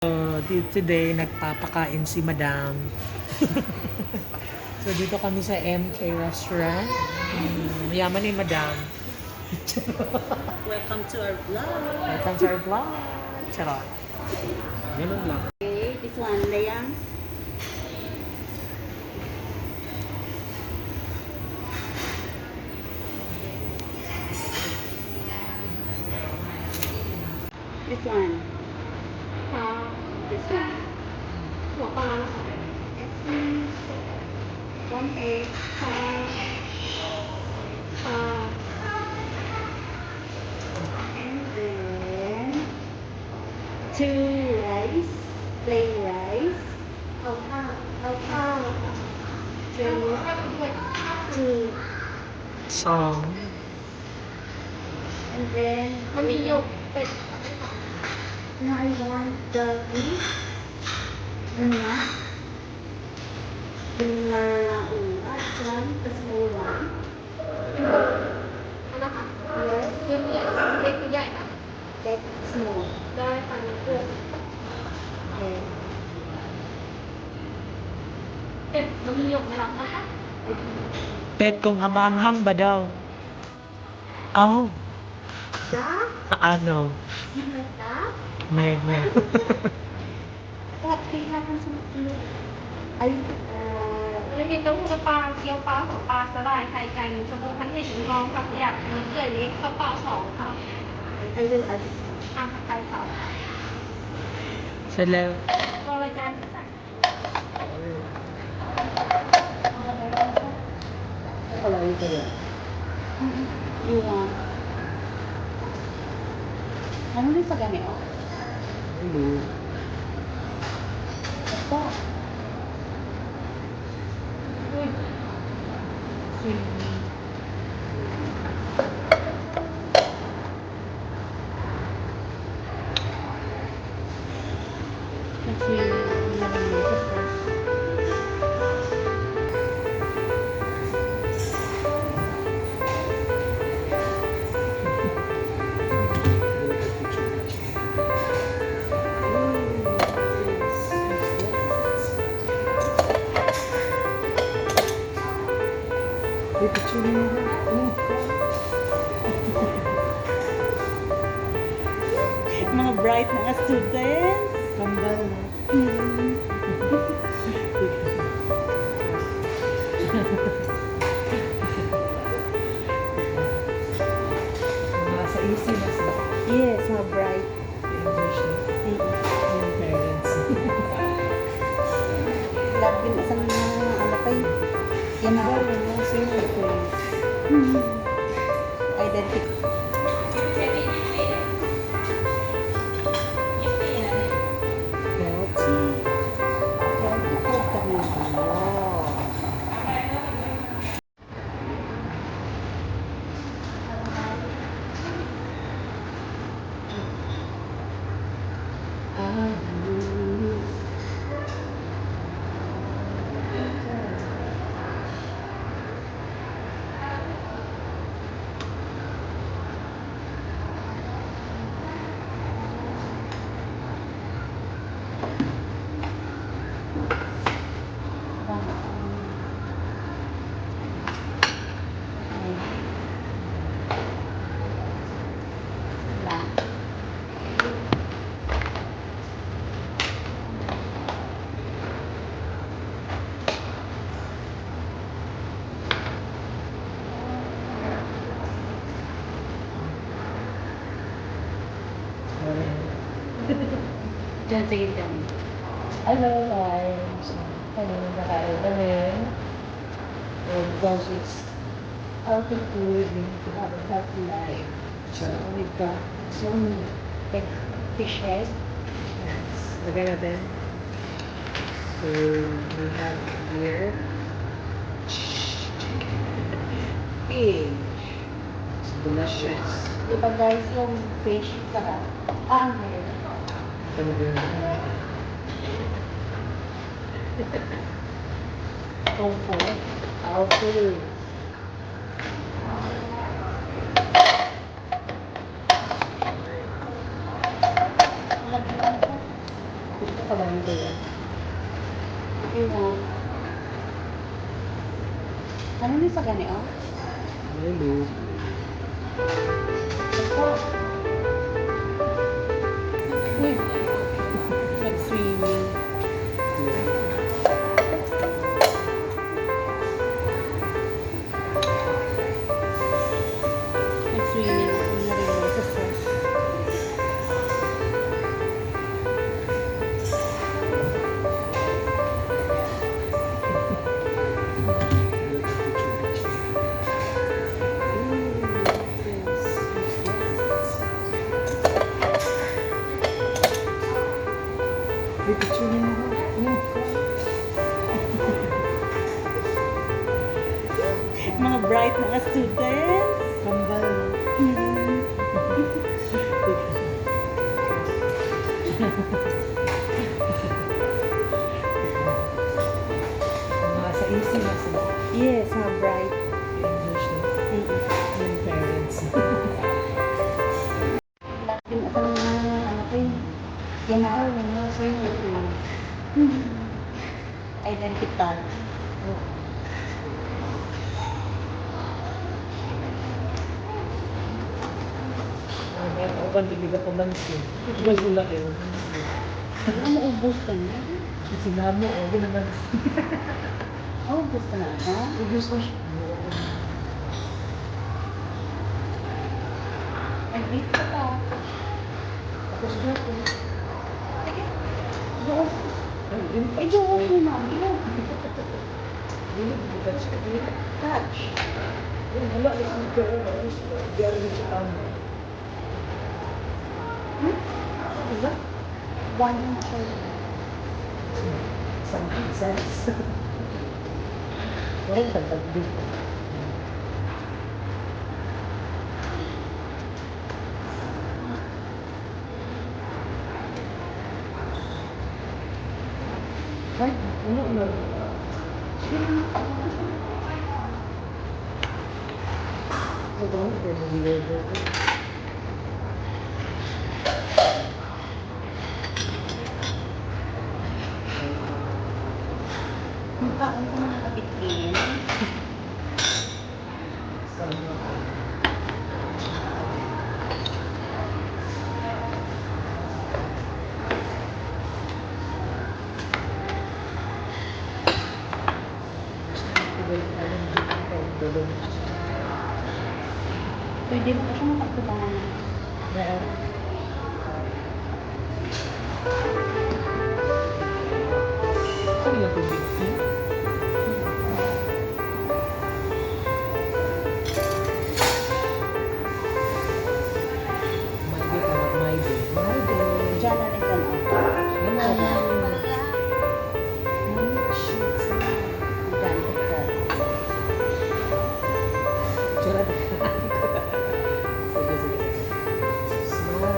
Today, nagpapakain si Madam. So, dito kami sa MK Restaurant. Yaman ni Madam. Welcome to our vlog. Welcome to our vlog. Charot. Ganun lang. Okay, this one, Layang. This one. This one. One egg. And then two rice, plain rice. Two. So, And then now I want the beef. One, the small one. Yes. That small. Okay. pet kong hamanghang ba daw? Oh, ano? May. Ay, Cái tấu nó bao kêu bao của ba sẽ lại thay cành cho bố hắn để chúng con các đẹp nó cười đấy có bao sổ không ay, ăn thay sổ Salaw. con lại cành you want. Ano rin sa ganito? Ito. Kasi, mga bright na students. Kambal na. Nasa easy na sila. Yes, mga bright. English na. Yung parents. Love din isang ano kayo. Yan na. Same face. Identity. Healthy. Diyan, sige dyan. Hello guys. Hello, nakain kami. Because it's healthy food, we need to have a healthy life. So we've got some big fish head. Yes. Lagay natin. So we have here fish. It's delicious. Diba guys, yung fish sa angel. Tofu. Tofu. Lagyan ko. pa ba yung kuya? Ewan. Ano na sa gani, oh? Hello. Ako. Uy. Nag-swimming. Nag-swimming ako na rin sa sauce. Picture niyo ako. Mga bright na students. Kambal. Mga sa easy na sila. Yes, mga bright. English na. Yung parents. Lagi na ito ng ano ko yun. General, ano ko yun. Identical. Ako kan bibig ako lang siya. Mas wala kayo. Ano mo ubos ka na? Sinamo, okay naman. Oh, ubos ka na, ha? Ubus ko siya. Nag-beat ka pa. Tapos na ako. Sige. Doon. Ay, Ay, doon ni mami. Dili, touch ka. Dili. Touch. Wala, isang pero. Diyan rin sa tamo. Wala. 1 inch. Something sense. Wala sa tagbi ko. Ay, ano na? Ito ang pinag-level. Mukha ko mga kapitin. Sama. Pwede mo kasi makapagpapangan. Meron. Ano yung tubig? May day ka lang, may day. May day. Diyan na rin ka na. Yan na. Ganto ko. Tsura na. Sige, sige. Smile.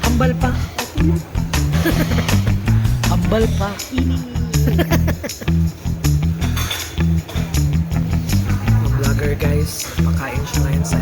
Ambal pa. Ambal pa. Mga vlogger guys, pakain siya ngayon sa